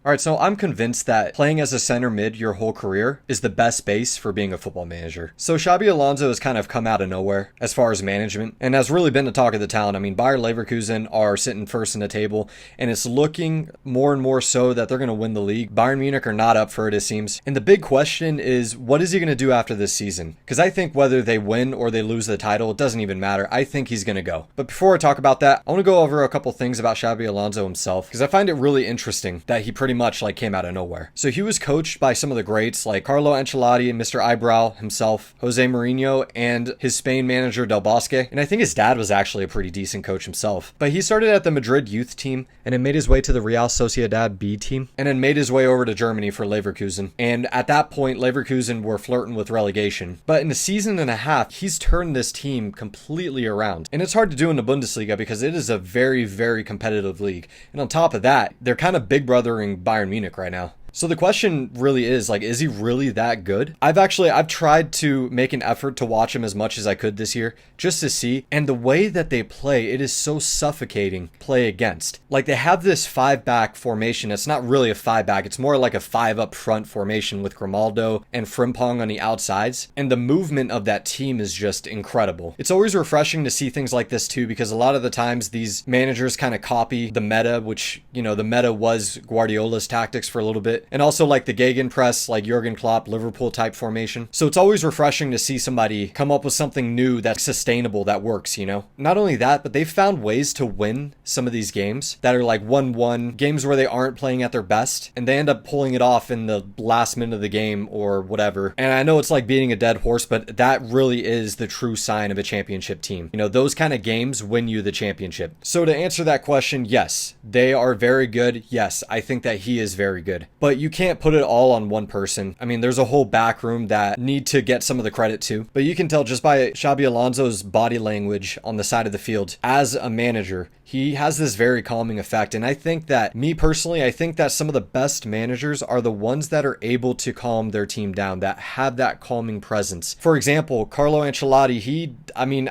Alright, so I'm convinced that playing as a center mid your whole career is the best base for being a football manager. So Xabi Alonso has kind of come out of nowhere as far as management and has really been the talk of the town. I mean, Bayer Leverkusen are sitting first in the table and it's looking more and more so that they're going to win the league. Bayern Munich are not up for it, it seems. And the big question is, what is he going to do after this season? Because I think whether they win or they lose the title, it doesn't even matter. I think he's going to go. But before I talk about that, I want to go over a couple things about Xabi Alonso himself because I find it really interesting that he pretty much came out of nowhere. So he was coached by some of the greats like Carlo Ancelotti and Mr. Eyebrow himself, Jose Mourinho, and his Spain manager Del Bosque. And I think his dad was actually a pretty decent coach himself. But he started at the Madrid youth team and then made his way to the Real Sociedad B team and then made his way over to Germany for Leverkusen. And at that point, Leverkusen were flirting with relegation. But in a season and a half, he's turned this team completely around. And it's hard to do in the Bundesliga because it is a very, very competitive league. And on top of that, they're kind of big brothering Bayern Munich right now. So the question really is, is he really that good? I've tried to make an effort to watch him as much as I could this year, just to see. And the way that they play, it is so suffocating play against. They have this 5-back formation. It's not really a 5-back. It's more like a 5-up-front formation with Grimaldo and Frimpong on the outsides. And the movement of that team is just incredible. It's always refreshing to see things like this too, because a lot of the times these managers kind of copy the meta, which, the meta was Guardiola's tactics for a little bit. And also the gegenpress, Jurgen Klopp, Liverpool type formation. So it's always refreshing to see somebody come up with something new that's sustainable, that works, Not only that, but they've found ways to win some of these games that are 1-1, games where they aren't playing at their best, and they end up pulling it off in the last minute of the game or whatever. And I know it's like beating a dead horse, but that really is the true sign of a championship team. Those kind of games win you the championship. So to answer that question, yes, they are very good. Yes, I think that he is very good. But you can't put it all on one person. I mean, there's a whole back room that need to get some of the credit too. But you can tell just by Xabi Alonso's body language on the side of the field as a manager, he has this very calming effect. And I think that, me personally, I think that some of the best managers are the ones that are able to calm their team down, that have that calming presence. For example, Carlo Ancelotti,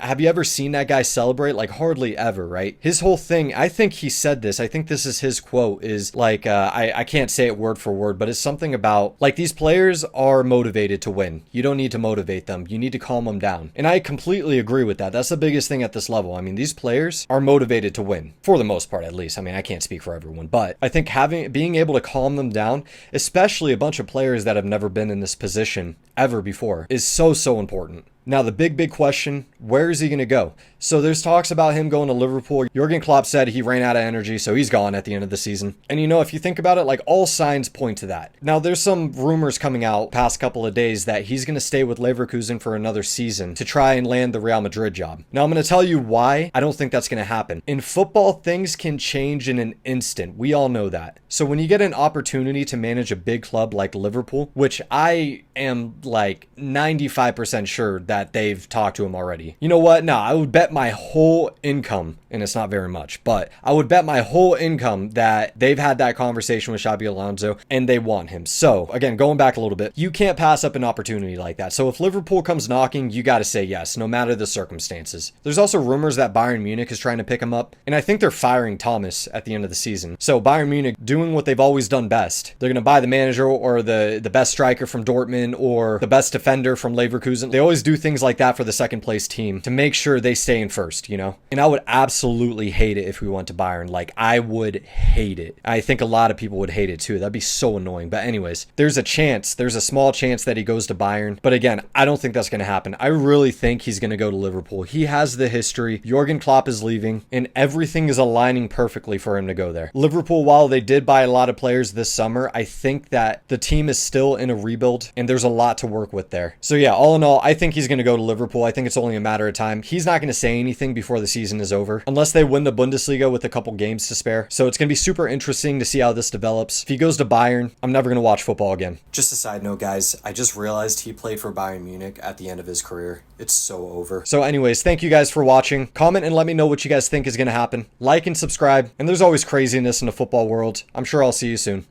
have you ever seen that guy celebrate? Hardly ever, right? His whole thing, I think he said this, I think this is his quote, is I can't say it word for word, but it's something about, these players are motivated to win. You don't need to motivate them. You need to calm them down. And I completely agree with that. That's the biggest thing at this level. These players are motivated to win, for the most part at least. I can't speak for everyone, but I think being able to calm them down, especially a bunch of players that have never been in this position ever before, is so important. Now, the big question, where is he going to go? So there's talks about him going to Liverpool. Jurgen Klopp said he ran out of energy, so he's gone at the end of the season. And if you think about it, all signs point to that. Now, there's some rumors coming out past couple of days that he's going to stay with Leverkusen for another season to try and land the Real Madrid job. Now, I'm going to tell you why I don't think that's going to happen. In football, things can change in an instant. We all know that. So when you get an opportunity to manage a big club like Liverpool, which I am 95% sure that they've talked to him already. You know what? No, I would bet my whole income, and it's not very much, but I would bet my whole income that they've had that conversation with Xabi Alonso and they want him. So again, going back a little bit, you can't pass up an opportunity like that. So if Liverpool comes knocking, you got to say yes, no matter the circumstances. There's also rumors that Bayern Munich is trying to pick him up, and I think they're firing Thomas at the end of the season. So Bayern Munich doing what they've always done best. They're going to buy the manager or the best striker from Dortmund or the best defender from Leverkusen. They always do things like that for the second place team to make sure they stay in first, And I would absolutely hate it if we went to Bayern. I would hate it. I think a lot of people would hate it too. That'd be so annoying. But anyways, there's a small chance that he goes to Bayern. But again, I don't think that's going to happen. I really think he's going to go to Liverpool. He has the history. Jurgen Klopp is leaving and everything is aligning perfectly for him to go there. Liverpool, while they did buy a lot of players this summer, I think that the team is still in a rebuild and there's a lot to work with there. So yeah, all in all, I think he's going to go to Liverpool. I think it's only a matter of time. He's not going to say anything before the season is over unless they win the Bundesliga with a couple games to spare. So it's going to be super interesting to see how this develops. If he goes to Bayern, I'm never going to watch football again. Just a side note, guys, I just realized he played for Bayern Munich at the end of his career. It's so over. So anyways, thank you guys for watching. Comment and let me know what you guys think is going to happen. Like and subscribe. And there's always craziness in the football world. I'm sure I'll see you soon.